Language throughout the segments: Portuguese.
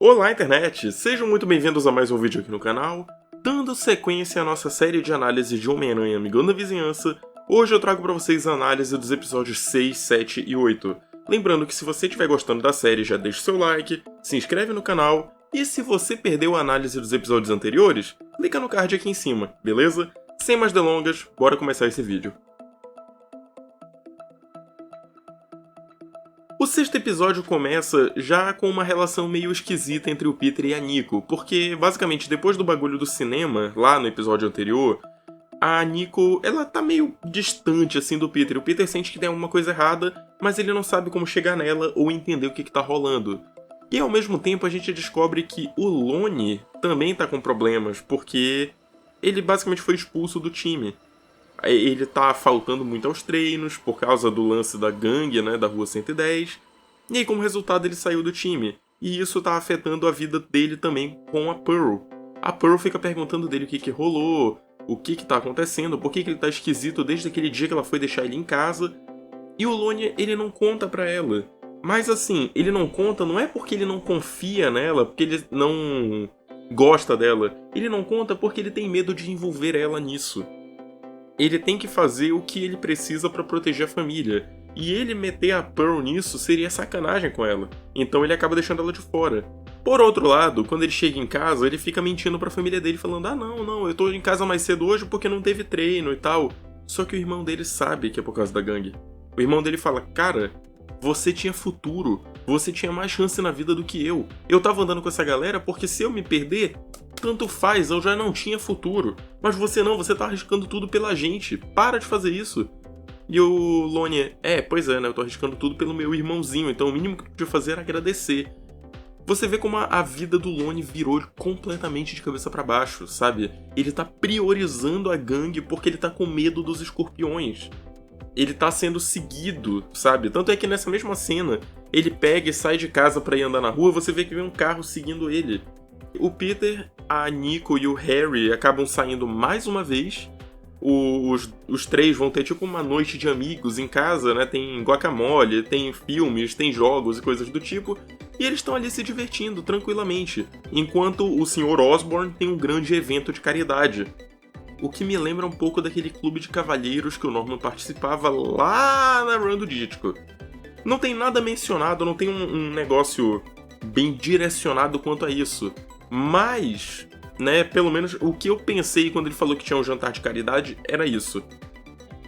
Olá, internet! Sejam muito bem-vindos a mais um vídeo aqui no canal. Dando sequência à nossa série de análise de Homem-Aranha Amigão da Vizinhança, hoje eu trago pra vocês a análise dos episódios 6, 7 e 8. Lembrando que se você estiver gostando da série, já deixa o seu like, se inscreve no canal, e se você perdeu a análise dos episódios anteriores, clica no card aqui em cima, beleza? Sem mais delongas, bora começar esse vídeo. O sexto episódio começa já com uma relação meio esquisita entre o Peter e a Nico, porque basicamente depois do bagulho do cinema, lá no episódio anterior, a Nico, ela tá meio distante assim do Peter. O Peter sente que tem alguma coisa errada, mas ele não sabe como chegar nela ou entender o que tá rolando. E ao mesmo tempo a gente descobre que o Lone também tá com problemas, porque ele basicamente foi expulso do time. Ele tá faltando muito aos treinos por causa do lance da gangue, né, da Rua 110. E aí, como resultado, ele saiu do time. E isso tá afetando a vida dele também com a Pearl. A Pearl fica perguntando dele o que rolou, o que tá acontecendo, por que ele tá esquisito desde aquele dia que ela foi deixar ele em casa. E o Lone, ele não conta pra ela. Mas assim, ele não conta não é porque ele não confia nela, porque ele não gosta dela. Ele não conta porque ele tem medo de envolver ela nisso. Ele tem que fazer o que ele precisa pra proteger a família. E ele meter a Pearl nisso seria sacanagem com ela. Então ele acaba deixando ela de fora. Por outro lado, quando ele chega em casa, ele fica mentindo pra família dele, falando: ah, não, eu tô em casa mais cedo hoje porque não teve treino e tal. Só que o irmão dele sabe que é por causa da gangue. O irmão dele fala: cara, você tinha futuro. Você tinha mais chance na vida do que eu. Eu tava andando com essa galera porque se eu me perder, tanto faz, eu já não tinha futuro. Mas você não, você tá arriscando tudo pela gente. Para de fazer isso. E o Lone, pois é, né, eu tô arriscando tudo pelo meu irmãozinho, então o mínimo que eu podia fazer era agradecer. Você vê como a vida do Lone virou completamente de cabeça pra baixo, sabe? Ele tá priorizando a gangue porque ele tá com medo dos escorpiões. Ele tá sendo seguido, sabe? Tanto é que nessa mesma cena, ele pega e sai de casa pra ir andar na rua, você vê que vem um carro seguindo ele. O Peter, a Nico e o Harry acabam saindo mais uma vez. Os três vão ter tipo uma noite de amigos em casa, né? Tem guacamole, tem filmes, tem jogos e coisas do tipo. E eles estão ali se divertindo tranquilamente, enquanto o Sr. Osborn tem um grande evento de caridade. O que me lembra um pouco daquele clube de cavalheiros que o Norman participava lá na Run do Dítico. Não tem nada mencionado, não tem um negócio bem direcionado quanto a isso. Mas, né, pelo menos o que eu pensei quando ele falou que tinha um jantar de caridade era isso.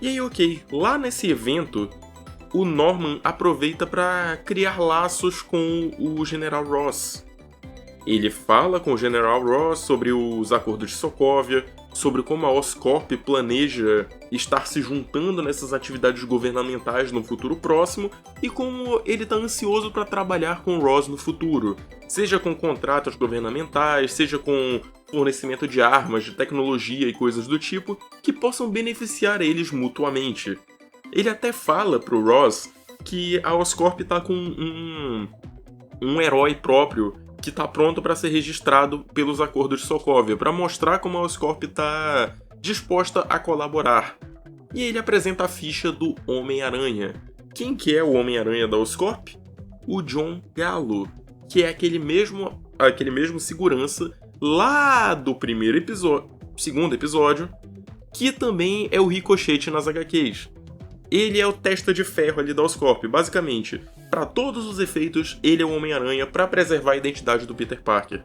E aí, ok, lá nesse evento, o Norman aproveita para criar laços com o General Ross. Ele fala com o General Ross sobre os acordos de Sokovia, sobre como a Oscorp planeja estar se juntando nessas atividades governamentais no futuro próximo e como ele está ansioso para trabalhar com o Ross no futuro, seja com contratos governamentais, seja com fornecimento de armas, de tecnologia e coisas do tipo que possam beneficiar eles mutuamente. Ele até fala pro Ross que a Oscorp está com um herói próprio que está pronto para ser registrado pelos acordos de Sokovia, para mostrar como a Oscorp está disposta a colaborar. E ele apresenta a ficha do Homem-Aranha. Quem que é o Homem-Aranha da Oscorp? O John Gallo, que é aquele mesmo segurança lá do segundo episódio, que também é o Ricochete nas HQs. Ele é o testa de ferro ali da Oscorp, basicamente. Para todos os efeitos, ele é o Homem-Aranha para preservar a identidade do Peter Parker.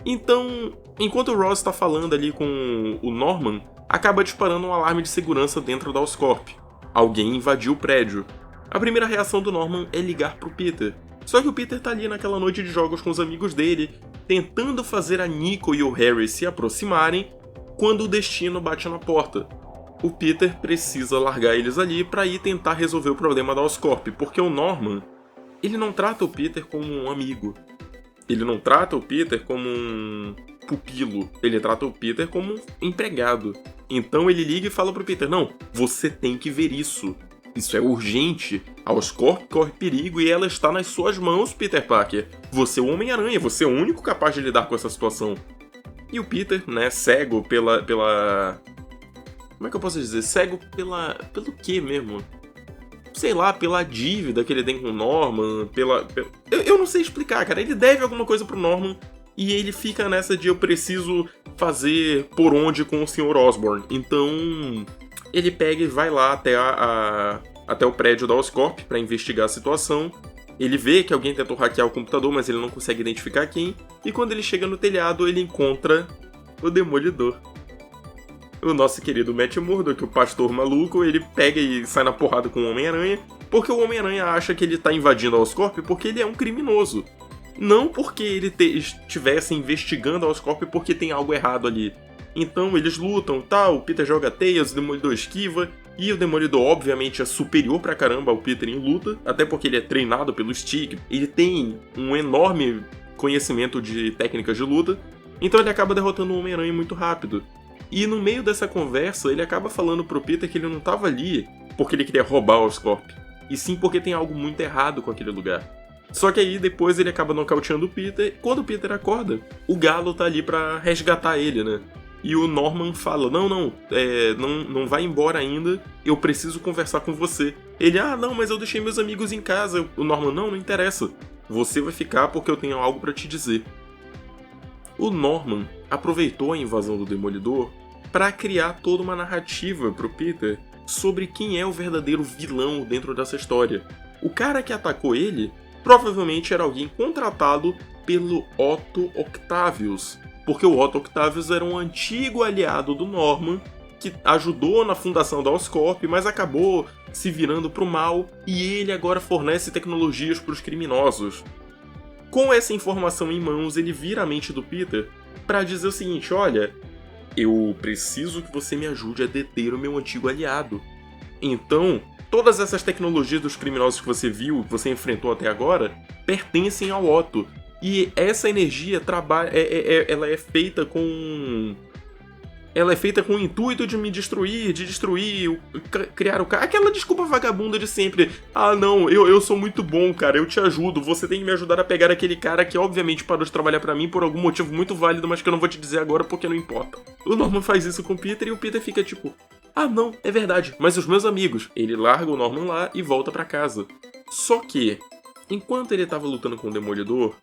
Então, enquanto o Ross está falando ali com o Norman, acaba disparando um alarme de segurança dentro da Oscorp. Alguém invadiu o prédio. A primeira reação do Norman é ligar pro Peter. Só que o Peter tá ali naquela noite de jogos com os amigos dele, tentando fazer a Nico e o Harry se aproximarem, quando o destino bate na porta. O Peter precisa largar eles ali para ir tentar resolver o problema da Oscorp, porque o Norman, ele não trata o Peter como um amigo. Ele não trata o Peter como um pupilo. Ele trata o Peter como um empregado. Então ele liga e fala pro Peter: não, você tem que ver isso. Isso é urgente. A Oscorp corre perigo e ela está nas suas mãos, Peter Parker. Você é o Homem-Aranha, você é o único capaz de lidar com essa situação. E o Peter, né, cego pela... Como é que eu posso dizer? Cego pelo quê mesmo? sei lá, pela dívida que ele tem com o Norman, eu não sei explicar, cara. Ele deve alguma coisa pro Norman e ele fica nessa de eu preciso fazer por onde com o Sr. Osborn. Então, ele pega e vai lá até o prédio da Oscorp pra investigar a situação. Ele vê que alguém tentou hackear o computador, mas ele não consegue identificar quem. E quando ele chega no telhado, ele encontra o Demolidor. O nosso querido Matt Murdock, o pastor maluco, ele pega e sai na porrada com o Homem-Aranha, porque o Homem-Aranha acha que ele tá invadindo a Oscorp porque ele é um criminoso. Não porque ele estivesse investigando a Oscorp porque tem algo errado ali. Então eles lutam, tal, o Peter joga teias, o Demolidor esquiva, e o Demolidor obviamente é superior pra caramba ao Peter em luta, até porque ele é treinado pelo Stick, ele tem um enorme conhecimento de técnicas de luta, então ele acaba derrotando o Homem-Aranha muito rápido. E no meio dessa conversa, ele acaba falando pro Peter que ele não tava ali porque ele queria roubar o Oscorp, e sim porque tem algo muito errado com aquele lugar. Só que aí depois ele acaba nocauteando o Peter, e quando o Peter acorda, o Galo tá ali pra resgatar ele, né? E o Norman fala, não vai embora ainda, eu preciso conversar com você. Ele, não, mas eu deixei meus amigos em casa. O Norman, não interessa. Você vai ficar porque eu tenho algo pra te dizer. O Norman aproveitou a invasão do Demolidor para criar toda uma narrativa pro Peter sobre quem é o verdadeiro vilão dentro dessa história. O cara que atacou ele provavelmente era alguém contratado pelo Otto Octavius, porque o Otto Octavius era um antigo aliado do Norman, que ajudou na fundação da Oscorp, mas acabou se virando pro mal, e ele agora fornece tecnologias pros criminosos. Com essa informação em mãos, ele vira a mente do Peter para dizer o seguinte, olha, eu preciso que você me ajude a deter o meu antigo aliado. Então, todas essas tecnologias dos criminosos que você viu, que você enfrentou até agora, pertencem ao Otto. E essa energia ela é feita com... Ela é feita com o intuito de me destruir, criar o cara. Aquela desculpa vagabunda de sempre. Não, eu sou muito bom, cara, eu te ajudo. Você tem que me ajudar a pegar aquele cara que obviamente parou de trabalhar pra mim por algum motivo muito válido, mas que eu não vou te dizer agora porque não importa. O Norman faz isso com o Peter e o Peter fica tipo... não, é verdade, mas os meus amigos. Ele larga o Norman lá e volta pra casa. Só que, enquanto ele tava lutando com o Demolidor,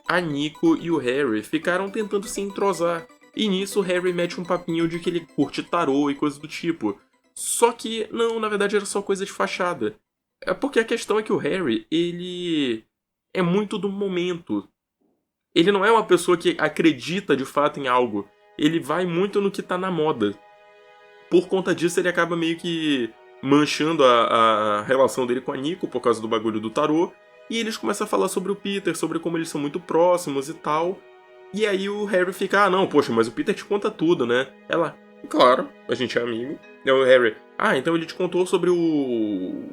a Nico e o Harry ficaram tentando se entrosar. E nisso o Harry mete um papinho de que ele curte tarô e coisa do tipo. Só que, não, na verdade era só coisa de fachada. Porque a questão é que o Harry, ele é muito do momento. Ele não é uma pessoa que acredita de fato em algo. Ele vai muito no que tá na moda. Por conta disso ele acaba meio que manchando a relação dele com a Nico por causa do bagulho do tarô. E eles começam a falar sobre o Peter, sobre como eles são muito próximos e tal. E aí o Harry fica, não, poxa, mas o Peter te conta tudo, né? Ela, claro, a gente é amigo. E o Harry, então ele te contou sobre o...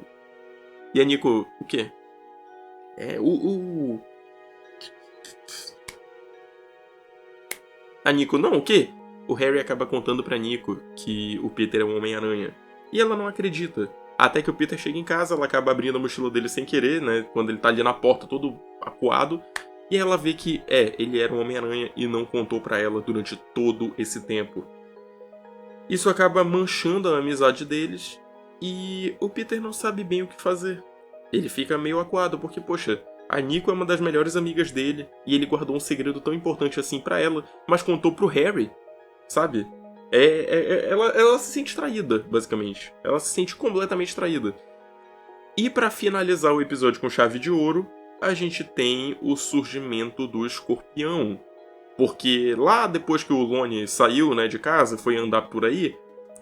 E a Nico, o quê? A Nico, não, o quê? O Harry acaba contando pra Nico que o Peter é um Homem-Aranha. E ela não acredita. Até que o Peter chega em casa, ela acaba abrindo a mochila dele sem querer, né? Quando ele tá ali na porta todo acuado. E ela vê que, ele era um Homem-Aranha e não contou pra ela durante todo esse tempo. Isso acaba manchando a amizade deles e o Peter não sabe bem o que fazer. Ele fica meio acuado porque, poxa, a Nico é uma das melhores amigas dele e ele guardou um segredo tão importante assim pra ela, mas contou pro Harry, sabe? Ela se sente traída, basicamente. Ela se sente completamente traída. E pra finalizar o episódio com chave de ouro, a gente tem o surgimento do Escorpião. Porque lá depois que o Lone saiu, né, de casa, foi andar por aí,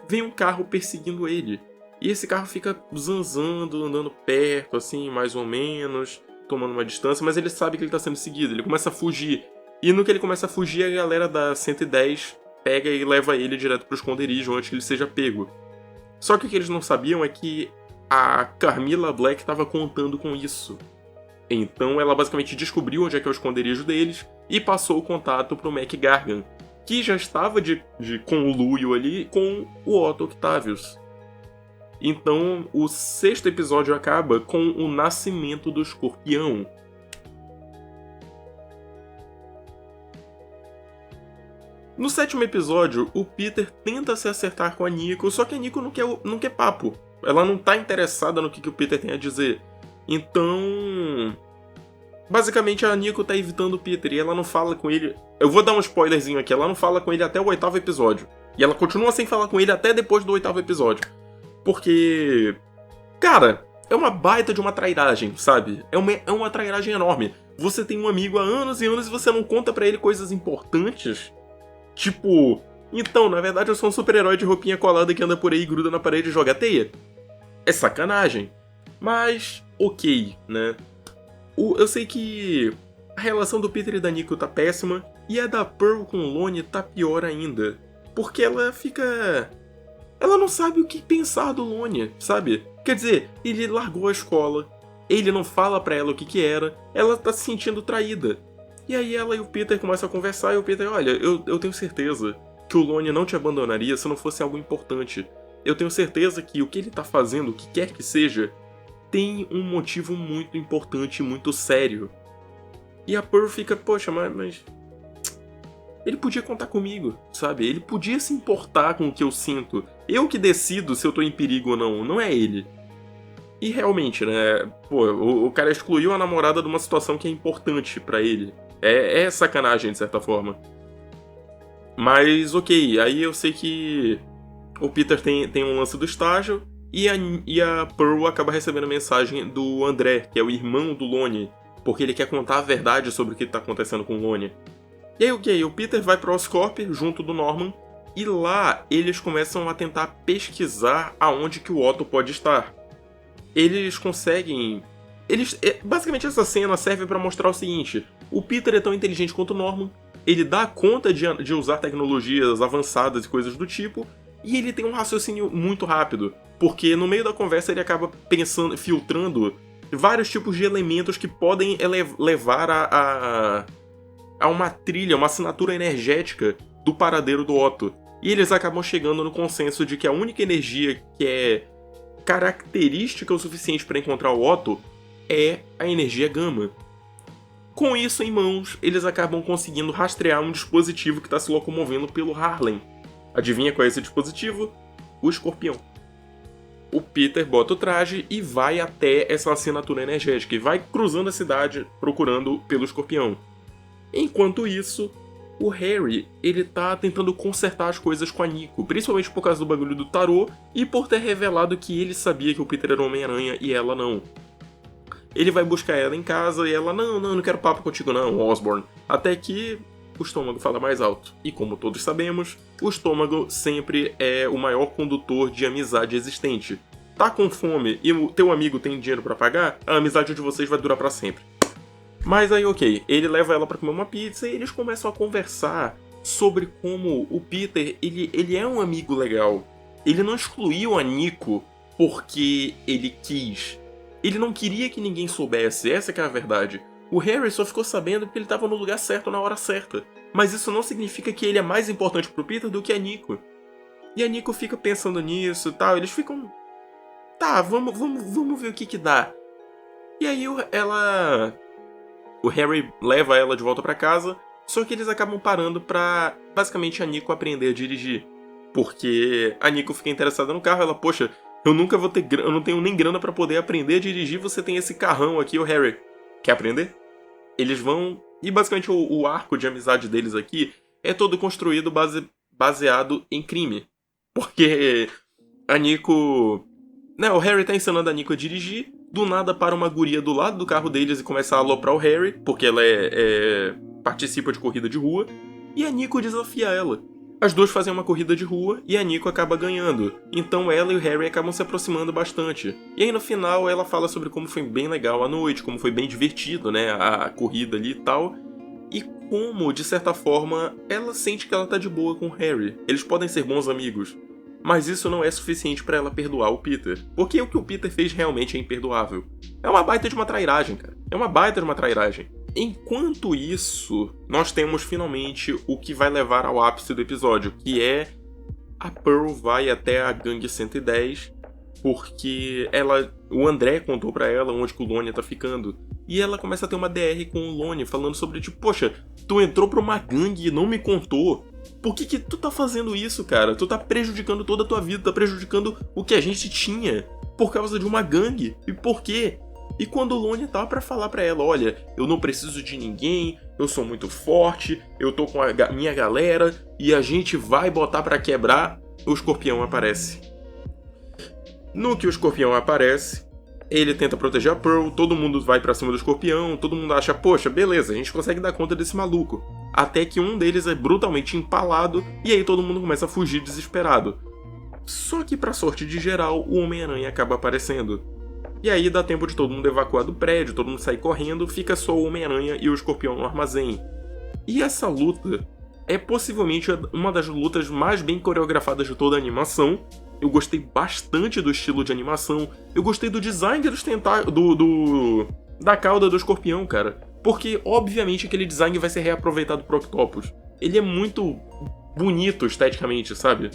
vem um carro perseguindo ele. E esse carro fica zanzando, andando perto, assim, mais ou menos, tomando uma distância, mas ele sabe que ele tá sendo seguido, ele começa a fugir. E no que ele começa a fugir, a galera da 110 pega e leva ele direto pro esconderijo antes que ele seja pego. Só que o que eles não sabiam é que a Carmilla Black estava contando com isso. Então ela basicamente descobriu onde é que é o esconderijo deles e passou o contato pro Mac Gargan, que já estava de conluio ali com o Otto Octavius. Então o 6º episódio acaba com o nascimento do Escorpião. No 7º episódio, o Peter tenta se acertar com a Nico, só que a Nico não quer papo. Ela não tá interessada no que o Peter tem a dizer. Então, basicamente a Nico tá evitando o Peter e ela não fala com ele. Eu vou dar um spoilerzinho aqui, ela não fala com ele até o 8º episódio. E ela continua sem falar com ele até depois do 8º episódio. Porque, cara, é uma baita de uma trairagem, sabe? É uma trairagem enorme. Você tem um amigo há anos e anos e você não conta pra ele coisas importantes. Tipo, então, na verdade eu sou um super-herói de roupinha colada que anda por aí, gruda na parede e joga teia. É sacanagem. Mas, ok, né? Eu sei que a relação do Peter e da Nico tá péssima, e a da Pearl com o Lone tá pior ainda. Porque ela fica... ela não sabe o que pensar do Lone, sabe? Quer dizer, ele largou a escola, ele não fala pra ela o que era, ela tá se sentindo traída. E aí ela e o Peter começam a conversar e o Peter, olha, eu tenho certeza que o Lone não te abandonaria se não fosse algo importante. Eu tenho certeza que o que ele tá fazendo, o que quer que seja, tem um motivo muito importante, muito sério. E a Pearl fica, poxa, mas... ele podia contar comigo, sabe? Ele podia se importar com o que eu sinto. Eu que decido se eu tô em perigo ou não, não é ele. E realmente, né? Pô, o cara excluiu a namorada de uma situação que é importante pra ele. É sacanagem, de certa forma. Mas, ok, aí eu sei que o Peter tem um lance do estágio e a Pearl acaba recebendo a mensagem do André, que é o irmão do Lone, porque ele quer contar a verdade sobre o que tá acontecendo com o Lone. E aí, ok, o Peter vai para o Oscorp junto do Norman, e lá eles começam a tentar pesquisar aonde que o Otto pode estar. Eles conseguem... basicamente essa cena serve para mostrar o seguinte: o Peter é tão inteligente quanto o Norman, ele dá conta de usar tecnologias avançadas e coisas do tipo, e ele tem um raciocínio muito rápido, porque no meio da conversa ele acaba pensando, filtrando vários tipos de elementos que podem levar a uma trilha, uma assinatura energética do paradeiro do Otto. E eles acabam chegando no consenso de que a única energia que é característica o suficiente para encontrar o Otto é a energia gama. Com isso em mãos, eles acabam conseguindo rastrear um dispositivo que está se locomovendo pelo Harlem. Adivinha qual é esse dispositivo? O Escorpião. O Peter bota o traje e vai até essa assinatura energética e vai cruzando a cidade procurando pelo Escorpião. Enquanto isso, o Harry, ele tá tentando consertar as coisas com a Nico, principalmente por causa do bagulho do tarô e por ter revelado que ele sabia que o Peter era o Homem-Aranha e ela não. Ele vai buscar ela em casa e ela, não quero papo contigo não, Osborn. Até que o estômago fala mais alto. E como todos sabemos, o estômago sempre é o maior condutor de amizade existente. Tá com fome e o teu amigo tem dinheiro pra pagar, a amizade de vocês vai durar pra sempre. Mas aí, ok, ele leva ela pra comer uma pizza e eles começam a conversar sobre como o Peter, ele é um amigo legal. Ele não excluiu a Nico porque ele quis. Ele não queria que ninguém soubesse, essa que é a verdade. O Harry só ficou sabendo porque ele estava no lugar certo na hora certa. Mas isso não significa que ele é mais importante pro Peter do que a Nico. E a Nico fica pensando nisso e tal, eles ficam... tá, vamos ver o que dá. E aí o Harry leva ela de volta pra casa, só que eles acabam parando pra, basicamente, a Nico aprender a dirigir. Porque a Nico fica interessada no carro, ela, poxa, eu nunca vou ter eu não tenho nem grana pra poder aprender a dirigir, você tem esse carrão aqui, o Harry. Quer aprender? Eles vão... E basicamente o arco de amizade deles aqui é todo construído baseado em crime. Porque a Nico... né, o Harry tá ensinando a Nico a dirigir, do nada para uma guria do lado do carro deles e começa a aloprar o Harry, porque ela participa de corrida de rua, e a Nico desafia ela. As duas fazem uma corrida de rua e a Nico acaba ganhando. Então ela e o Harry acabam se aproximando bastante. E aí no final ela fala sobre como foi bem legal a noite, como foi bem divertido, né, a corrida ali e tal. E como, de certa forma, ela sente que ela tá de boa com o Harry. Eles podem ser bons amigos. Mas isso não é suficiente pra ela perdoar o Peter. Porque o que o Peter fez realmente é imperdoável. É uma baita de uma trairagem, cara. É uma baita de uma trairagem. Enquanto isso, nós temos finalmente o que vai levar ao ápice do episódio, que é a Pearl vai até a Gangue 110, porque o André contou pra ela onde que o Lone tá ficando. E ela começa a ter uma DR com o Lone, falando sobre tipo, poxa, tu entrou pra uma gangue e não me contou. Por que tu tá fazendo isso, cara? Tu tá prejudicando toda a tua vida, tá prejudicando o que a gente tinha por causa de uma gangue. E por quê? E quando o Lone tava pra falar pra ela, olha, eu não preciso de ninguém, eu sou muito forte, eu tô com a minha galera e a gente vai botar pra quebrar, o escorpião aparece. No que o escorpião aparece, ele tenta proteger a Pearl, todo mundo vai pra cima do escorpião, todo mundo acha, poxa, beleza, a gente consegue dar conta desse maluco. Até que um deles é brutalmente empalado e aí todo mundo começa a fugir desesperado. Só que pra sorte de geral, o Homem-Aranha acaba aparecendo. E aí dá tempo de todo mundo evacuar do prédio, todo mundo sair correndo, fica só o Homem-Aranha e o escorpião no armazém. E essa luta é possivelmente uma das lutas mais bem coreografadas de toda a animação. Eu gostei bastante do estilo de animação. Eu gostei do design dos da cauda do escorpião, cara. Porque, obviamente, aquele design vai ser reaproveitado pro Octopus. Ele é muito bonito esteticamente, sabe?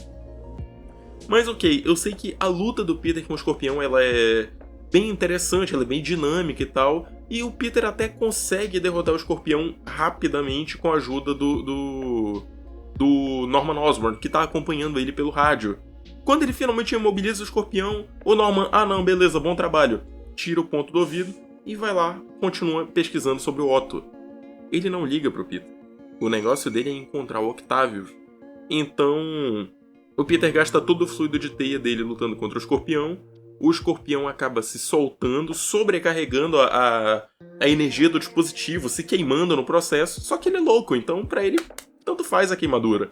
Mas ok, eu sei que a luta do Peter com o escorpião, ela é bem interessante, ela é bem dinâmica e tal. E o Peter até consegue derrotar o escorpião rapidamente com a ajuda do Norman Osborn, que tá acompanhando ele pelo rádio. Quando ele finalmente imobiliza o escorpião, o Norman, não, beleza, bom trabalho, tira o ponto do ouvido e vai lá, continua pesquisando sobre o Otto. Ele não liga pro Peter. O negócio dele é encontrar o Octavius. Então, o Peter gasta todo o fluido de teia dele lutando contra o escorpião. O escorpião acaba se soltando, sobrecarregando a energia do dispositivo, se queimando no processo. Só que ele é louco, então pra ele tanto faz a queimadura.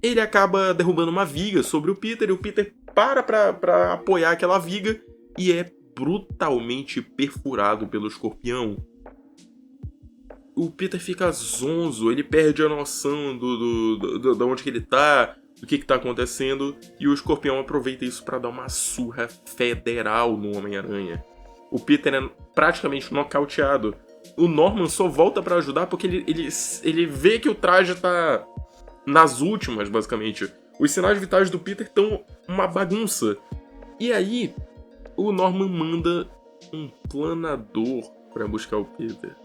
Ele acaba derrubando uma viga sobre o Peter, e o Peter pra apoiar aquela viga e é brutalmente perfurado pelo escorpião. O Peter fica zonzo, ele perde a noção de onde que ele tá, do que tá acontecendo, e o escorpião aproveita isso pra dar uma surra federal no Homem-Aranha. O Peter é praticamente nocauteado. O Norman só volta pra ajudar porque ele vê que o traje tá nas últimas, basicamente. Os sinais vitais do Peter estão uma bagunça. E aí, o Norman manda um planador pra buscar o Peter.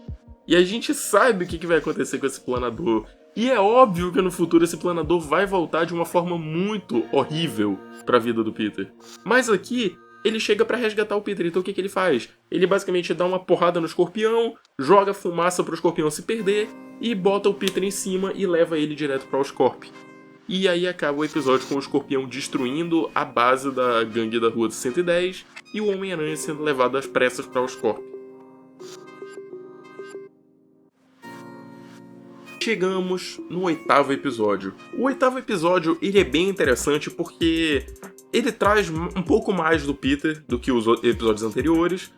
E a gente sabe o que vai acontecer com esse planador. E é óbvio que no futuro esse planador vai voltar de uma forma muito horrível pra vida do Peter. Mas aqui, ele chega pra resgatar o Peter. Então o que ele faz? Ele basicamente dá uma porrada no escorpião, joga fumaça pro escorpião se perder e bota o Peter em cima e leva ele direto pra Oscorp. E aí acaba o episódio com o escorpião destruindo a base da gangue da Rua 110 e o Homem-Aranha sendo levado às pressas pra Oscorp. Chegamos no 8º episódio. O 8º episódio, ele é bem interessante porque ele traz um pouco mais do Peter do que os episódios anteriores,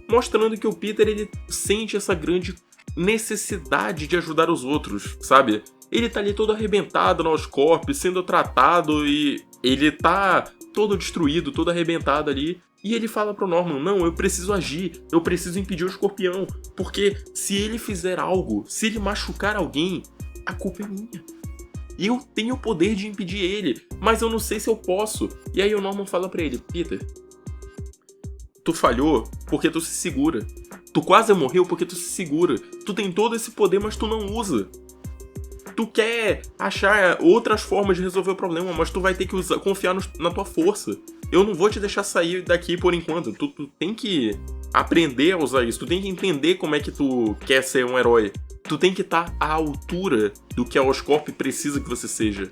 mostrando que o Peter ele sente essa grande necessidade de ajudar os outros, sabe? Ele tá ali todo arrebentado na Oscorp, sendo tratado e ele tá todo destruído, todo arrebentado ali. E ele fala pro Norman, não, eu preciso agir, eu preciso impedir o escorpião, porque se ele fizer algo, se ele machucar alguém, a culpa é minha. Eu tenho o poder de impedir ele, mas eu não sei se eu posso. E aí o Norman fala pra ele, Peter, tu falhou porque tu se segura. Tu quase morreu porque tu se segura. Tu tem todo esse poder, mas tu não usa. Tu quer achar outras formas de resolver o problema, mas tu vai ter que confiar na tua força. Eu não vou te deixar sair daqui por enquanto. Tu tem que aprender a usar isso. Tu tem que entender como é que tu quer ser um herói. Tu tem que estar à altura do que a Oscorp precisa que você seja.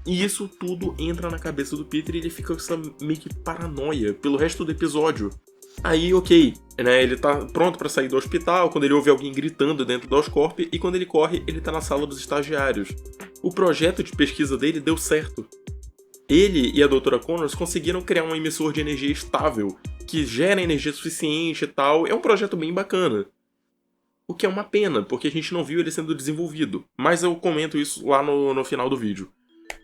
E isso tudo entra na cabeça do Peter e ele fica com essa meio que paranoia pelo resto do episódio. Aí, ok, né, ele tá pronto pra sair do hospital quando ele ouve alguém gritando dentro da Oscorp e quando ele corre, ele tá na sala dos estagiários. O projeto de pesquisa dele deu certo. Ele e a Dra. Connors conseguiram criar um emissor de energia estável, que gera energia suficiente e tal. É um projeto bem bacana. O que é uma pena, porque a gente não viu ele sendo desenvolvido. Mas eu comento isso lá no final do vídeo.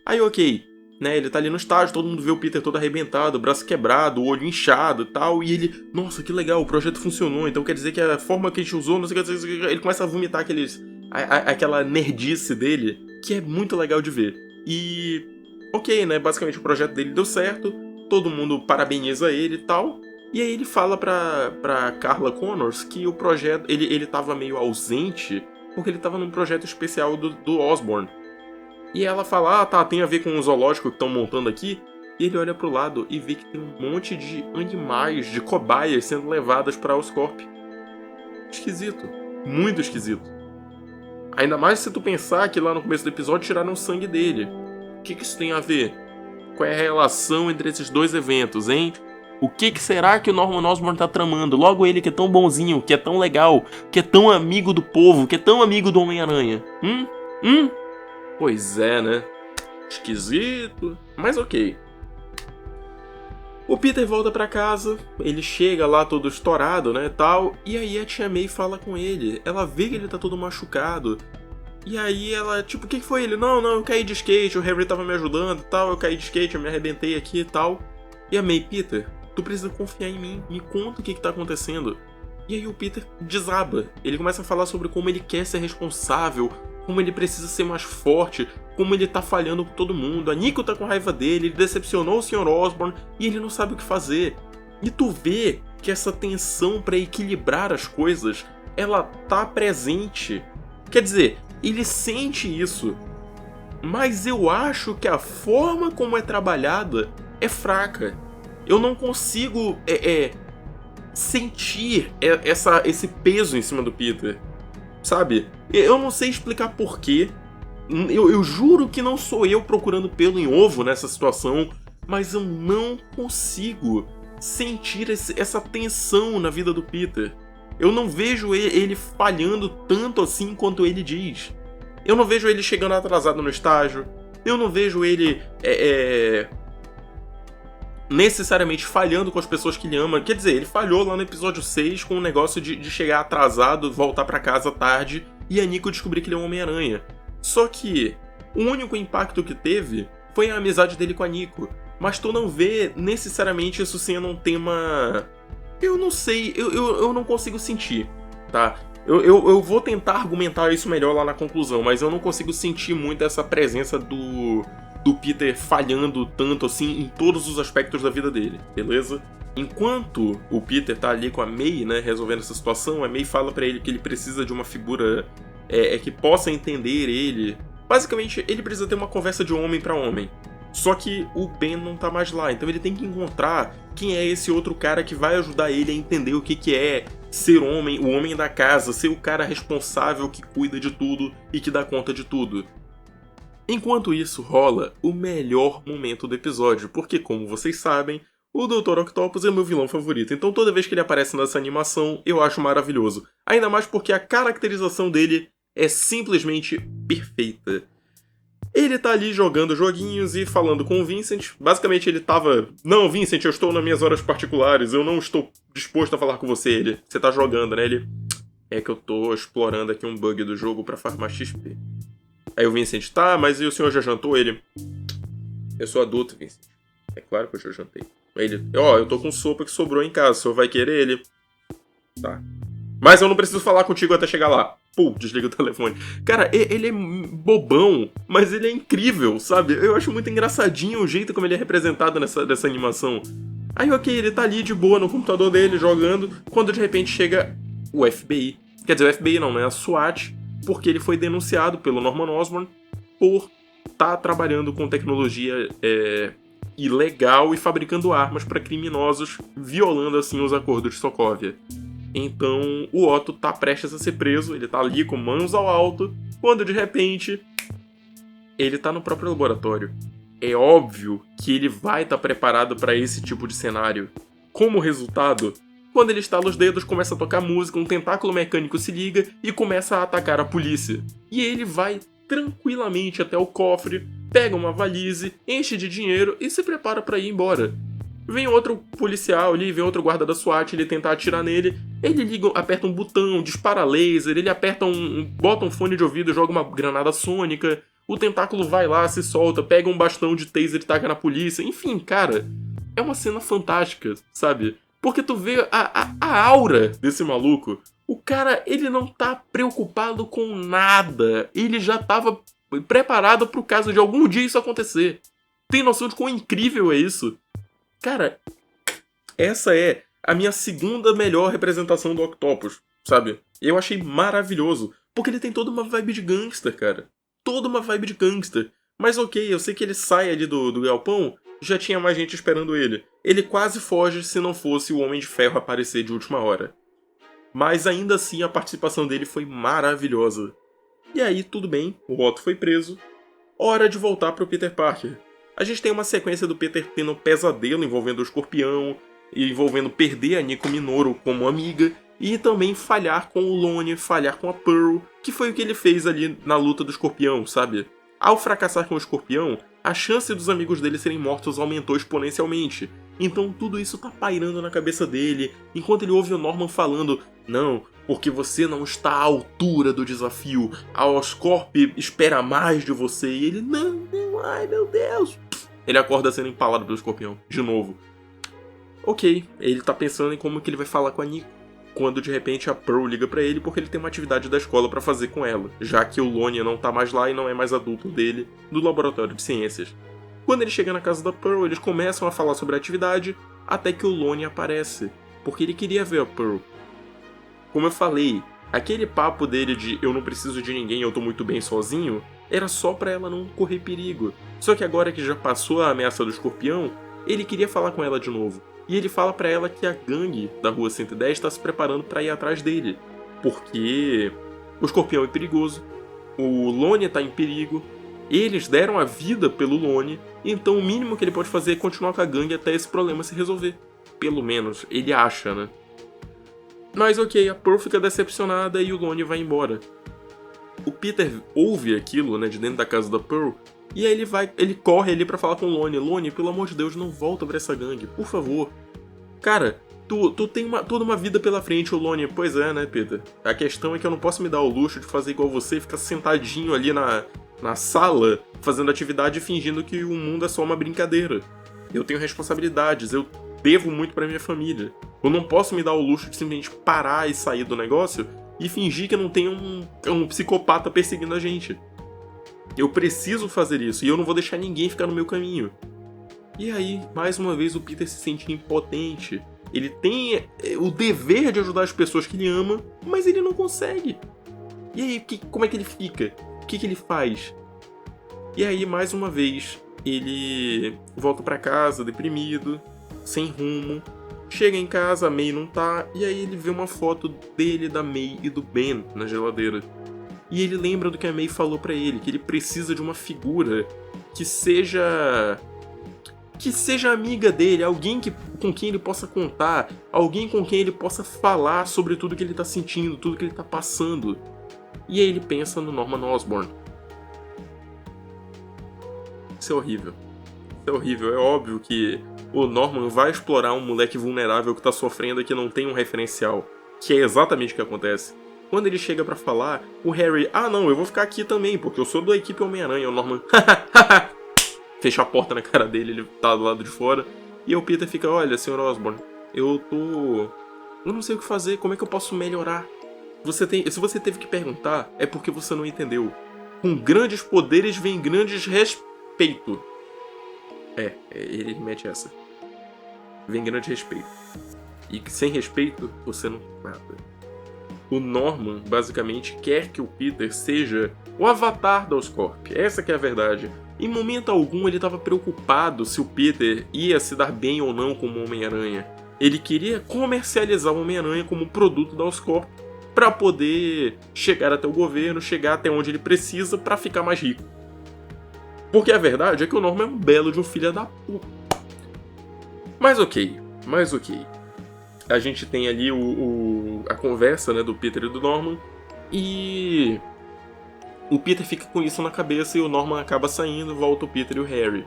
Aí, ok, né, ele tá ali no estágio, todo mundo vê o Peter todo arrebentado, braço quebrado, o olho inchado e tal, e ele, nossa, que legal, o projeto funcionou, então quer dizer que a forma que a gente usou, não sei o que, ele começa a vomitar aquela nerdice dele, que é muito legal de ver. E, ok, né, basicamente o projeto dele deu certo, todo mundo parabeniza ele e tal, e aí ele fala pra Carla Connors que o projeto, ele tava meio ausente, porque ele tava num projeto especial do Osborn. E ela fala, tá, tem a ver com o zoológico que estão montando aqui. E ele olha pro lado e vê que tem um monte de animais, de cobaias sendo levadas pra Oscorp. Esquisito. Muito esquisito. Ainda mais se tu pensar que lá no começo do episódio tiraram o sangue dele. O que isso tem a ver? Qual é a relação entre esses dois eventos, hein? O que será que o Norman Osborn tá tramando? Logo ele que é tão bonzinho, que é tão legal, que é tão amigo do povo, que é tão amigo do Homem-Aranha. Pois é, né? Esquisito. Mas ok. O Peter volta pra casa, ele chega lá todo estourado, né, tal, e aí a Tia May fala com ele. Ela vê que ele tá todo machucado. E aí ela, tipo, o que foi ele? Não, eu caí de skate, o Harry tava me ajudando e tal, eu caí de skate, eu me arrebentei aqui e tal. E a May, Peter, tu precisa confiar em mim, me conta o que tá acontecendo. E aí o Peter desaba, ele começa a falar sobre como ele quer ser responsável, como ele precisa ser mais forte, como ele tá falhando com todo mundo, a Nico tá com raiva dele, ele decepcionou o Sr. Osborn e ele não sabe o que fazer. E tu vê que essa tensão pra equilibrar as coisas, ela tá presente. Quer dizer, ele sente isso, mas eu acho que a forma como é trabalhada é fraca. Eu não consigo sentir esse peso em cima do Peter, sabe? Eu não sei explicar porquê. Eu juro que não sou eu procurando pelo em ovo nessa situação, mas eu não consigo sentir essa tensão na vida do Peter. Eu não vejo ele falhando tanto assim quanto ele diz. Eu não vejo ele chegando atrasado no estágio. Eu não vejo ele necessariamente falhando com as pessoas que ele ama. Quer dizer, ele falhou lá no episódio 6 com o negócio de chegar atrasado, voltar pra casa tarde e a Nico descobrir que ele é um Homem-Aranha. Só que o único impacto que teve foi a amizade dele com a Nico. Mas tu não vê necessariamente isso sendo um tema... Eu não sei, eu não consigo sentir, tá? Eu vou tentar argumentar isso melhor lá na conclusão, mas eu não consigo sentir muito essa presença do Peter falhando tanto assim em todos os aspectos da vida dele, beleza? Enquanto o Peter tá ali com a May, né, resolvendo essa situação, a May fala pra ele que ele precisa de uma figura que possa entender ele. Basicamente, ele precisa ter uma conversa de homem pra homem. Só que o Ben não tá mais lá, então ele tem que encontrar quem é esse outro cara que vai ajudar ele a entender o que é ser homem, o homem da casa, ser o cara responsável que cuida de tudo e que dá conta de tudo. Enquanto isso rola o melhor momento do episódio, porque como vocês sabem, o Dr. Octopus é meu vilão favorito, então toda vez que ele aparece nessa animação eu acho maravilhoso. Ainda mais porque a caracterização dele é simplesmente perfeita. Ele tá ali jogando joguinhos e falando com o Vincent. Basicamente ele tava... Não, Vincent, eu estou nas minhas horas particulares. Eu não estou disposto a falar com você. Você tá jogando, né? Ele... É que eu tô explorando aqui um bug do jogo pra farmar XP. Aí o Vincent, tá, mas e o senhor já jantou? Ele... Eu sou adulto, Vincent. É claro que eu já jantei. Aí ele... eu tô com sopa que sobrou em casa. O senhor vai querer? Ele... Tá. Mas eu não preciso falar contigo até chegar lá. Pô, desliga o telefone. Cara, ele é bobão, mas ele é incrível, sabe? Eu acho muito engraçadinho o jeito como ele é representado nessa animação. Aí, ok, ele tá ali de boa no computador dele, jogando, quando de repente chega o FBI. Quer dizer, o FBI não, né? A SWAT, porque ele foi denunciado pelo Norman Osborn por estar trabalhando com tecnologia ilegal e fabricando armas para criminosos, violando assim os acordos de Sokovia. Então o Otto tá prestes a ser preso, ele tá ali com mãos ao alto, quando de repente ele tá no próprio laboratório. É óbvio que ele vai estar preparado para esse tipo de cenário. Como resultado, quando ele estala os dedos, começa a tocar música, um tentáculo mecânico se liga e começa a atacar a polícia. E ele vai tranquilamente até o cofre, pega uma valise, enche de dinheiro e se prepara para ir embora. Vem outro policial ali, vem outro guarda da SWAT, ele tenta atirar nele, ele aperta um botão, dispara laser, ele aperta bota um fone de ouvido, joga uma granada sônica, o tentáculo vai lá, se solta, pega um bastão de taser e taca na polícia, enfim, cara, é uma cena fantástica, sabe? Porque tu vê a aura desse maluco, o cara, ele não tá preocupado com nada, ele já tava preparado pro caso de algum dia isso acontecer. Tem noção de quão incrível é isso? Cara, essa é a minha segunda melhor representação do Octopus, sabe? Eu achei maravilhoso, porque ele tem toda uma vibe de gangster, cara. Toda uma vibe de gangster. Mas ok, eu sei que ele sai ali do galpão, já tinha mais gente esperando ele. Ele quase foge se não fosse o Homem de Ferro aparecer de última hora. Mas ainda assim a participação dele foi maravilhosa. E aí, tudo bem, o Otto foi preso. Hora de voltar pro Peter Parker. A gente tem uma sequência do Peter tendo um pesadelo envolvendo o Escorpião, e envolvendo perder a Nico Minoru como amiga, e também falhar com o Lone, falhar com a Pearl, que foi o que ele fez ali na luta do Escorpião, sabe? Ao fracassar com o Escorpião, a chance dos amigos dele serem mortos aumentou exponencialmente. Então tudo isso tá pairando na cabeça dele, enquanto ele ouve o Norman falando: "Não, porque você não está à altura do desafio, a Oscorp espera mais de você", e ele: não, ai meu Deus. Ele acorda sendo empalado pelo Escorpião, de novo. Ok, ele tá pensando em como que ele vai falar com a Nico, quando de repente a Pearl liga pra ele porque ele tem uma atividade da escola pra fazer com ela, já que o Lone não tá mais lá e não é mais adulto dele, do laboratório de ciências. Quando ele chega na casa da Pearl, eles começam a falar sobre a atividade, até que o Lone aparece, porque ele queria ver a Pearl. Como eu falei, aquele papo dele de "eu não preciso de ninguém, eu tô muito bem sozinho", era só pra ela não correr perigo. Só que agora que já passou a ameaça do Escorpião, ele queria falar com ela de novo. E ele fala pra ela que a gangue da Rua 110 tá se preparando pra ir atrás dele. Porque o Escorpião é perigoso, o Lone tá em perigo, eles deram a vida pelo Lone, então o mínimo que ele pode fazer é continuar com a gangue até esse problema se resolver. Pelo menos, ele acha, né? Mas ok, a Pearl fica decepcionada e o Lone vai embora. O Peter ouve aquilo, né, de dentro da casa da Pearl, e aí ele corre ali pra falar com o Lone. "Lone, pelo amor de Deus, não volta pra essa gangue, por favor. Cara, tu tem toda uma vida pela frente", o Lone. "Pois é, né, Peter? A questão é que eu não posso me dar o luxo de fazer igual você e ficar sentadinho ali na sala, fazendo atividade e fingindo que o mundo é só uma brincadeira. Eu tenho responsabilidades, eu devo muito pra minha família. Eu não posso me dar o luxo de simplesmente parar e sair do negócio e fingir que não tem um psicopata perseguindo a gente. Eu preciso fazer isso e eu não vou deixar ninguém ficar no meu caminho." E aí, mais uma vez, o Peter se sente impotente. Ele tem o dever de ajudar as pessoas que ele ama, mas ele não consegue. E aí, como é que ele fica? O que ele faz? E aí, mais uma vez, ele volta pra casa deprimido, sem rumo. Chega em casa, a May não tá, e aí ele vê uma foto dele, da May e do Ben na geladeira. E ele lembra do que a May falou pra ele, que ele precisa de uma figura que seja amiga dele, alguém com quem ele possa contar, alguém com quem ele possa falar sobre tudo que ele tá sentindo, tudo que ele tá passando. E aí ele pensa no Norman Osborn. Isso é horrível. Isso é horrível. É óbvio que o Norman vai explorar um moleque vulnerável que tá sofrendo e que não tem um referencial. Que é exatamente o que acontece. Quando ele chega pra falar, o Harry: "Ah não, eu vou ficar aqui também, porque eu sou da equipe Homem-Aranha." O Norman fecha a porta na cara dele, ele tá do lado de fora. E o Peter fica: "Olha, Sr. Osborn, eu não sei o que fazer, como é que eu posso melhorar? Se você teve que perguntar, é porque você não entendeu. Com grandes poderes vem grandes respeito." Ele mete essa. Vem grande respeito. E sem respeito, você não tem nada. O Norman, basicamente, quer que o Peter seja o avatar da Oscorp. Essa que é a verdade. Em momento algum, ele estava preocupado se o Peter ia se dar bem ou não como Homem-Aranha. Ele queria comercializar o Homem-Aranha como produto da Oscorp para poder chegar até o governo, chegar até onde ele precisa para ficar mais rico. Porque a verdade é que o Norman é um belo de um filho da puta. Mas ok. A gente tem ali a conversa, né, do Peter e do Norman. E o Peter fica com isso na cabeça e o Norman acaba saindo, volta o Peter e o Harry.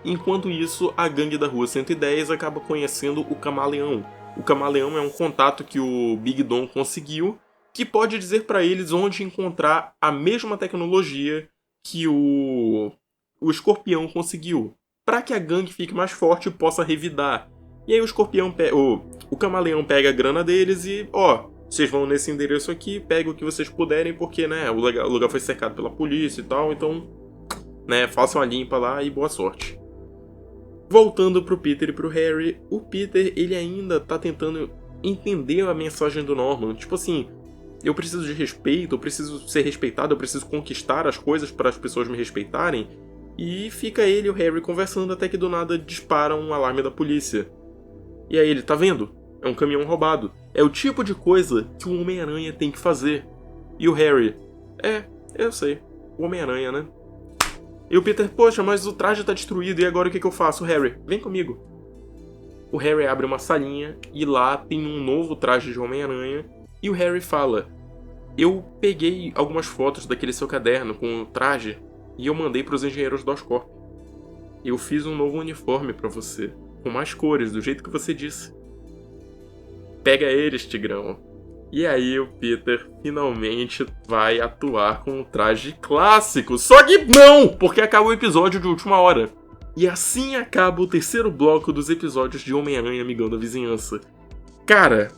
Enquanto isso, a gangue da Rua 110 acaba conhecendo o Camaleão. O Camaleão é um contato que o Big Dom conseguiu, que pode dizer para eles onde encontrar a mesma tecnologia que o Escorpião conseguiu, para que a gangue fique mais forte e possa revidar. E aí o Camaleão pega a grana deles e, vocês vão nesse endereço aqui, pegam o que vocês puderem, porque, né, o lugar foi cercado pela polícia e tal, então, né, façam a limpa lá e boa sorte. Voltando pro Peter e pro Harry, o Peter, ele ainda tá tentando entender a mensagem do Norman. Tipo assim, eu preciso de respeito, eu preciso ser respeitado, eu preciso conquistar as coisas para as pessoas me respeitarem. E fica ele e o Harry conversando até que do nada dispara um alarme da polícia. E aí ele, tá vendo? É um caminhão roubado. É o tipo de coisa que o Homem-Aranha tem que fazer. E o Harry, eu sei, o Homem-Aranha, né? E o Peter, poxa, mas o traje tá destruído e agora o que eu faço? Harry, vem comigo. O Harry abre uma salinha e lá tem um novo traje de Homem-Aranha. E o Harry fala, eu peguei algumas fotos daquele seu caderno com o traje e eu mandei pros engenheiros do Oscorp. Eu fiz um novo uniforme pra você, com mais cores, do jeito que você disse. Pega eles, Tigrão. E aí o Peter finalmente vai atuar com um traje clássico. Só que não, porque acaba o episódio de última hora. E assim acaba o terceiro bloco dos episódios de Homem-Aranha Amigão da Vizinhança. Cara,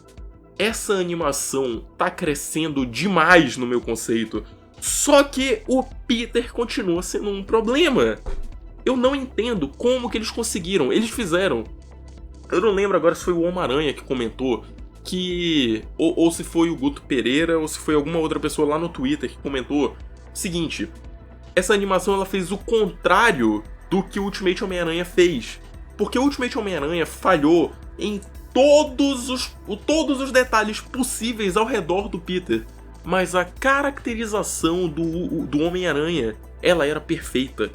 essa animação tá crescendo demais no meu conceito. Só que o Peter continua sendo um problema. Eu não entendo como que eles conseguiram. Eles fizeram. Eu não lembro agora se foi o Homem-Aranha que comentou que... Ou se foi o Guto Pereira, ou se foi alguma outra pessoa lá no Twitter que comentou. Seguinte, essa animação ela fez o contrário do que o Ultimate Homem-Aranha fez. Porque o Ultimate Homem-Aranha falhou em todos os detalhes possíveis ao redor do Peter. Mas a caracterização do Homem-Aranha, ela era perfeita.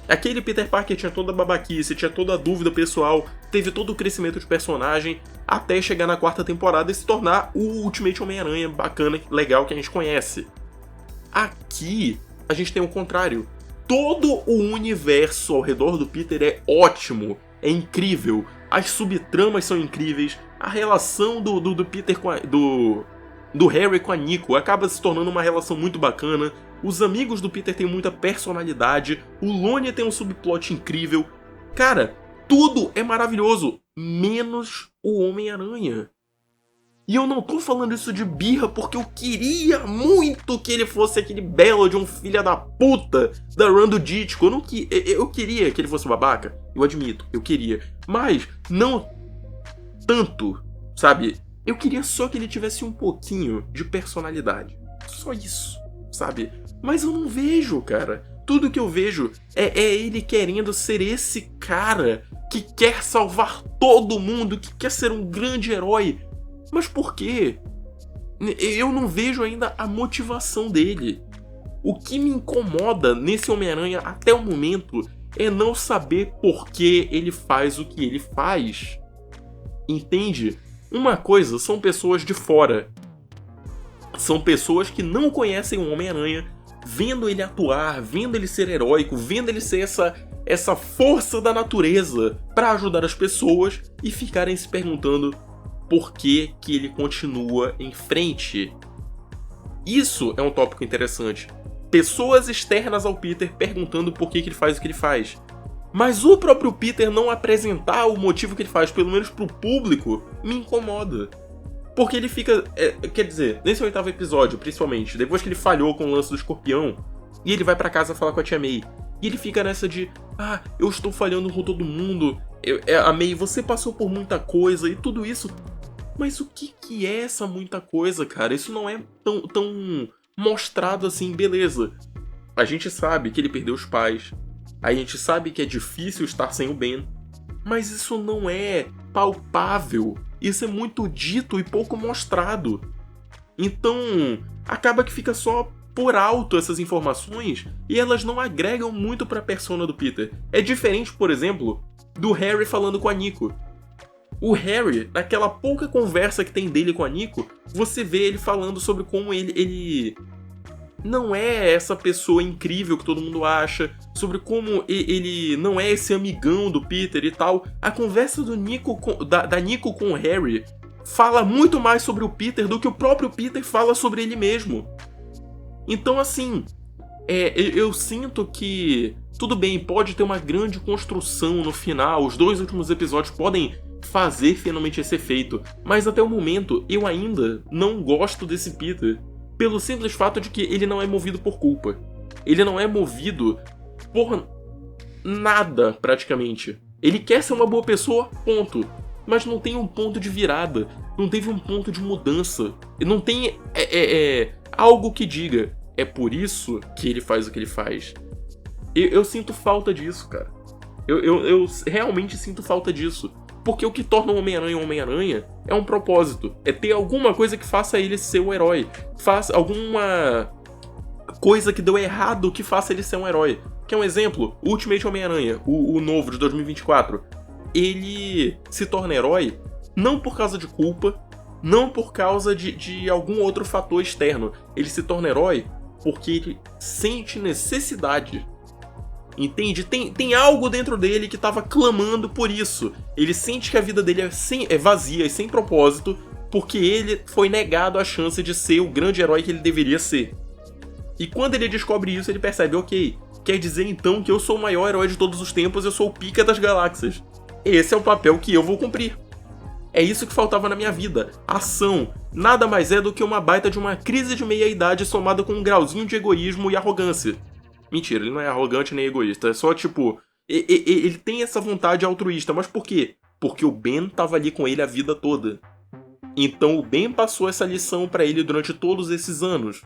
Aquele Peter Parker tinha toda a babaquice, tinha toda a dúvida pessoal, teve todo o crescimento de personagem, até chegar na quarta temporada e se tornar o Ultimate Homem-Aranha bacana, legal que a gente conhece. Aqui, a gente tem o contrário. Todo o universo ao redor do Peter é ótimo, é incrível, as subtramas são incríveis, a relação do Peter com do Harry com a Nico acaba se tornando uma relação muito bacana. Os amigos do Peter têm muita personalidade. O Lone tem um subplot incrível. Cara, tudo é maravilhoso, menos o Homem-Aranha. E eu não tô falando isso de birra porque eu queria muito que ele fosse aquele belo de um filho da puta da run do Ditko. Eu queria que ele fosse babaca, eu admito, eu queria. Mas não tanto, sabe? Eu queria só que ele tivesse um pouquinho de personalidade. Só isso, sabe? Mas eu não vejo, cara. Tudo que eu vejo é ele querendo ser esse cara que quer salvar todo mundo, que quer ser um grande herói. Mas por quê? Eu não vejo ainda a motivação dele. O que me incomoda nesse Homem-Aranha até o momento é não saber por que ele faz o que ele faz. Entende? Uma coisa são pessoas de fora. São pessoas que não conhecem o Homem-Aranha, vendo ele atuar, vendo ele ser heróico, vendo ele ser essa força da natureza para ajudar as pessoas e ficarem se perguntando por que ele continua em frente. Isso é um tópico interessante. Pessoas externas ao Peter perguntando por que ele faz o que ele faz. Mas o próprio Peter não apresentar o motivo que ele faz, pelo menos pro público, me incomoda. Porque ele fica... quer dizer, nesse 8º episódio, principalmente, depois que ele falhou com o lance do escorpião, e ele vai pra casa falar com a tia May, e ele fica nessa de... eu estou falhando com todo mundo, a May, você passou por muita coisa e tudo isso. Mas o que é essa muita coisa, cara? Isso não é tão mostrado assim, beleza. A gente sabe que ele perdeu os pais. A gente sabe que é difícil estar sem o Ben. Mas isso não é palpável. Isso é muito dito e pouco mostrado. Então, acaba que fica só por alto essas informações e elas não agregam muito pra persona do Peter. É diferente, por exemplo, do Harry falando com a Nico. O Harry, naquela pouca conversa que tem dele com a Nico, você vê ele falando sobre como ele não é essa pessoa incrível que todo mundo acha, sobre como ele não é esse amigão do Peter e tal. A conversa da Nico com o Harry fala muito mais sobre o Peter do que o próprio Peter fala sobre ele mesmo. Então, assim, eu sinto que, tudo bem, pode ter uma grande construção no final, os 2 últimos episódios podem fazer finalmente esse efeito, mas até o momento eu ainda não gosto desse Peter. Pelo simples fato de que ele não é movido por culpa. Ele não é movido por nada, praticamente. Ele quer ser uma boa pessoa, ponto. Mas não tem um ponto de virada. Não teve um ponto de mudança. Não tem algo que diga, é por isso que ele faz o que ele faz. Eu sinto falta disso, cara. Eu realmente sinto falta disso. Porque o que torna o Homem-Aranha é um propósito. É ter alguma coisa que faça ele ser um herói. Faça alguma coisa que deu errado que faça ele ser um herói. Que é um exemplo, o Ultimate Homem-Aranha, o novo de 2024. Ele se torna herói não por causa de culpa, não por causa de algum outro fator externo. Ele se torna herói porque ele sente necessidade. Entende? Tem algo dentro dele que estava clamando por isso. Ele sente que a vida dele é vazia e sem propósito porque ele foi negado a chance de ser o grande herói que ele deveria ser. E quando ele descobre isso, ele percebe, ok, quer dizer então que eu sou o maior herói de todos os tempos, eu sou o pica das galáxias. Esse é o papel que eu vou cumprir. É isso que faltava na minha vida. Ação. Nada mais é do que uma baita de uma crise de meia-idade somada com um grauzinho de egoísmo e arrogância. Mentira, ele não é arrogante nem egoísta. É só, tipo, ele tem essa vontade altruísta. Mas por quê? Porque o Ben tava ali com ele a vida toda. Então o Ben passou essa lição pra ele durante todos esses anos.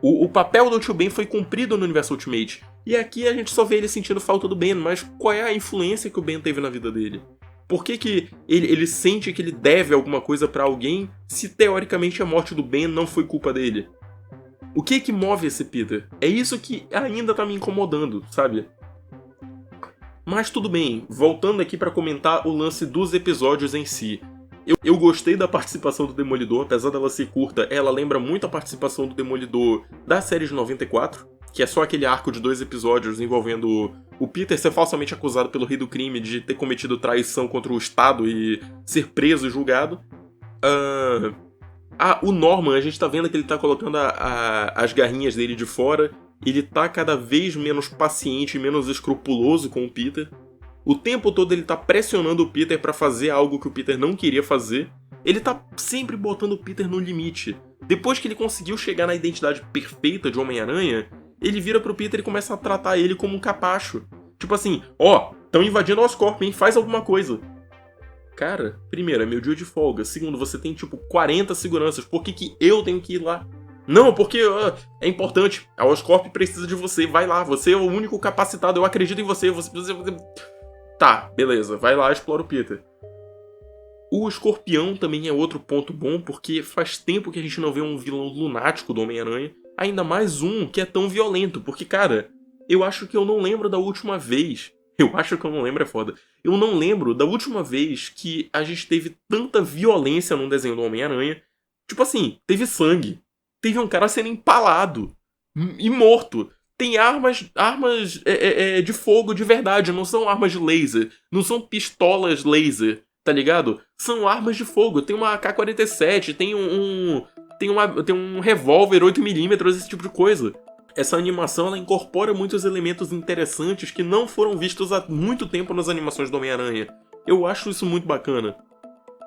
O papel do Tio Ben foi cumprido no universo Ultimate. E aqui a gente só vê ele sentindo falta do Ben. Mas qual é a influência que o Ben teve na vida dele? Por que ele sente que ele deve alguma coisa pra alguém se teoricamente a morte do Ben não foi culpa dele? O que move esse Peter? É isso que ainda tá me incomodando, sabe? Mas tudo bem, voltando aqui pra comentar o lance dos episódios em si. Eu gostei da participação do Demolidor, apesar dela ser curta, ela lembra muito a participação do Demolidor da série de 94, que é só aquele arco de 2 episódios envolvendo o Peter ser falsamente acusado pelo rei do crime de ter cometido traição contra o Estado e ser preso e julgado. O Norman, a gente tá vendo que ele tá colocando as garrinhas dele de fora. Ele tá cada vez menos paciente e menos escrupuloso com o Peter. O tempo todo ele tá pressionando o Peter pra fazer algo que o Peter não queria fazer. Ele tá sempre botando o Peter no limite. Depois que ele conseguiu chegar na identidade perfeita de Homem-Aranha, ele vira pro Peter e começa a tratar ele como um capacho. Tipo assim, tão invadindo o Oscorp, hein? Faz alguma coisa. Cara, primeiro, é meu dia de folga. Segundo, você tem, 40 seguranças. Por que eu tenho que ir lá? Não, porque é importante. A Oscorp precisa de você. Vai lá, você é o único capacitado. Eu acredito em você. Você... Tá, beleza. Vai lá, explora o Peter. O Escorpião também é outro ponto bom, porque faz tempo que a gente não vê um vilão lunático do Homem-Aranha. Ainda mais um que é tão violento. Porque, cara, eu acho que eu não lembro da última vez... Eu acho que eu não lembro, é foda. Eu não lembro da última vez que a gente teve tanta violência num desenho do Homem-Aranha. Tipo assim, teve sangue. Teve um cara sendo empalado. E morto. Tem armas de fogo de verdade. Não são armas de laser. Não são pistolas laser, tá ligado? São armas de fogo. Tem uma AK-47. Tem um revólver 8mm, esse tipo de coisa. Essa animação ela incorpora muitos elementos interessantes que não foram vistos há muito tempo nas animações do Homem-Aranha. Eu acho isso muito bacana.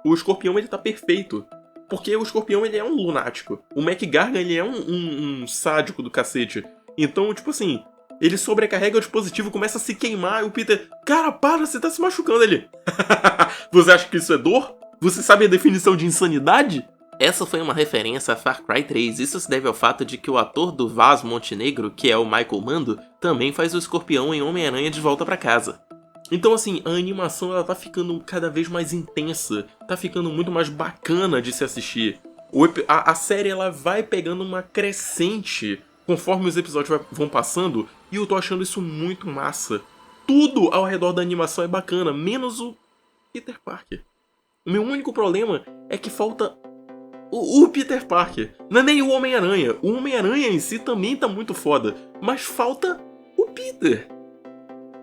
O Escorpião ele tá perfeito. Porque o Escorpião ele é um lunático. O McGargan ele é um sádico do cacete. Então, tipo assim, ele sobrecarrega o dispositivo, começa a se queimar e o Peter... Cara, para, você tá se machucando ali. Você acha que isso é dor? Você sabe a definição de insanidade? Essa foi uma referência a Far Cry 3. Isso se deve ao fato de que o ator do Vaz Montenegro, que é o Michael Mando, também faz o Escorpião em Homem-Aranha de Volta pra Casa. Então assim, a animação ela tá ficando cada vez mais intensa, tá ficando muito mais bacana de se assistir. A série ela vai pegando uma crescente conforme os episódios vão passando, e eu tô achando isso muito massa. Tudo ao redor da animação é bacana, menos o Peter Parker. O meu único problema é que falta o Peter Parker. Não é nem o Homem-Aranha. O Homem-Aranha em si também tá muito foda. Mas falta o Peter.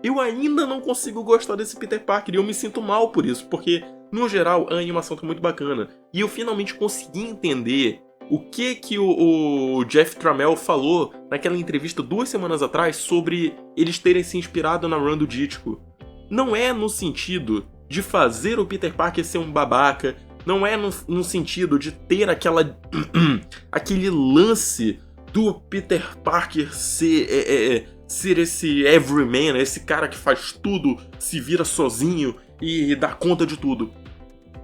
Eu ainda não consigo gostar desse Peter Parker. E eu me sinto mal por isso. Porque, no geral, a animação tá muito bacana. E eu finalmente consegui entender o que o Jeff Trammell falou naquela entrevista 2 semanas atrás sobre eles terem se inspirado na run do Dítico. Não é no sentido de fazer o Peter Parker ser um babaca. Não é no sentido de ter aquele lance do Peter Parker ser esse everyman, esse cara que faz tudo, se vira sozinho e dá conta de tudo.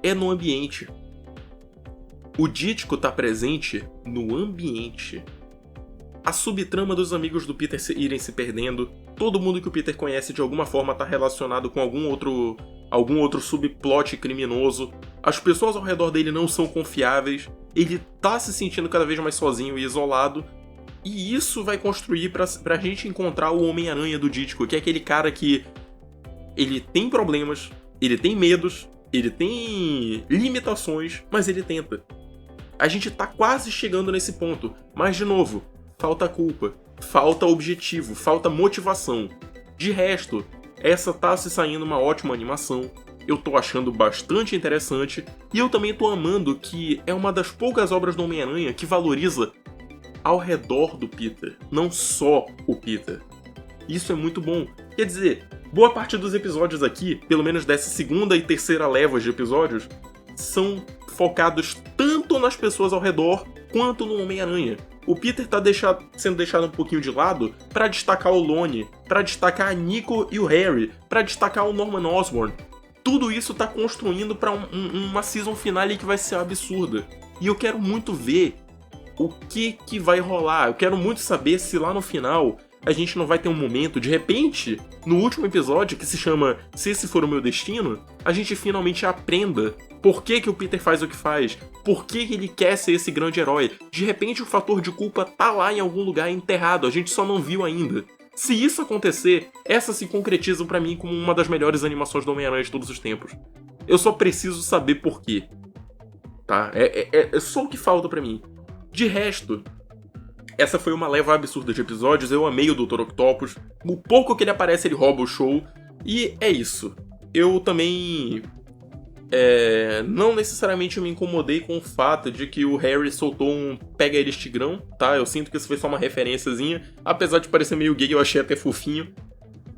É no ambiente. O Dítico tá presente no ambiente. a subtrama dos amigos do Peter irem se perdendo, todo mundo que o Peter conhece de alguma forma tá relacionado com algum outro subplot criminoso, as pessoas ao redor dele não são confiáveis, ele tá se sentindo cada vez mais sozinho e isolado, e isso vai construir pra gente encontrar o Homem-Aranha do Dítico, que é aquele cara que ele tem problemas, ele tem medos, ele tem limitações, mas ele tenta. A gente tá quase chegando nesse ponto, mas de novo, falta culpa, falta objetivo, falta motivação. De resto, essa tá se saindo uma ótima animação, eu tô achando bastante interessante, e eu também tô amando que é uma das poucas obras do Homem-Aranha que valoriza ao redor do Peter, não só o Peter. Isso é muito bom. Quer dizer, boa parte dos episódios aqui, pelo menos dessa segunda e terceira leva de episódios, são focados tanto nas pessoas ao redor quanto no Homem-Aranha. O Peter tá sendo deixado um pouquinho de lado pra destacar o Lone, pra destacar a Nico e o Harry, pra destacar o Norman Osborn. Tudo isso tá construindo pra uma season finale que vai ser absurda. E eu quero muito ver o que vai rolar. Eu quero muito saber se lá no final a gente não vai ter um momento, de repente, no último episódio, que se chama Se Esse For o Meu Destino, a gente finalmente aprenda por que o Peter faz o que faz, por que ele quer ser esse grande herói. De repente o fator de culpa tá lá em algum lugar enterrado, a gente só não viu ainda. Se isso acontecer, essa se concretiza pra mim como uma das melhores animações do Homem-Aranha de todos os tempos. Eu só preciso saber por quê. Tá? É só o que falta pra mim. De resto, essa foi uma leva absurda de episódios, eu amei o Dr. Octopus, o pouco que ele aparece ele rouba o show, e é isso. Eu também não necessariamente me incomodei com o fato de que o Harry soltou um pega eles tigrão, tá? Eu sinto que isso foi só uma referenciazinha, apesar de parecer meio gay, eu achei até fofinho.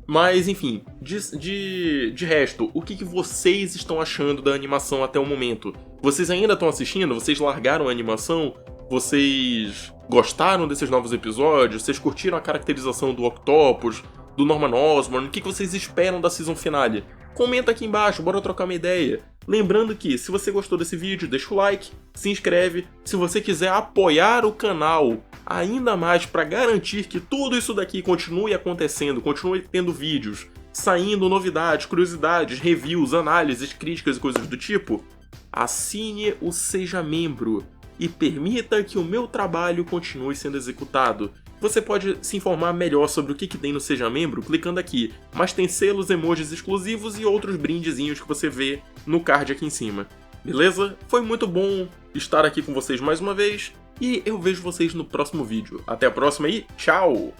Mas enfim, de resto, o que vocês estão achando da animação até o momento? Vocês ainda estão assistindo? Vocês largaram a animação? Vocês gostaram desses novos episódios? Vocês curtiram a caracterização do Octopus, do Norman Osborn? O que vocês esperam da season finale? Comenta aqui embaixo, bora trocar uma ideia. Lembrando que, se você gostou desse vídeo, deixa o like, se inscreve. Se você quiser apoiar o canal ainda mais para garantir que tudo isso daqui continue acontecendo, continue tendo vídeos, saindo novidades, curiosidades, reviews, análises, críticas e coisas do tipo, assine o Seja Membro e permita que o meu trabalho continue sendo executado. Você pode se informar melhor sobre o que tem no Seja Membro clicando aqui, mas tem selos, emojis exclusivos e outros brindezinhos que você vê no card aqui em cima. Beleza? Foi muito bom estar aqui com vocês mais uma vez e eu vejo vocês no próximo vídeo. Até a próxima e tchau!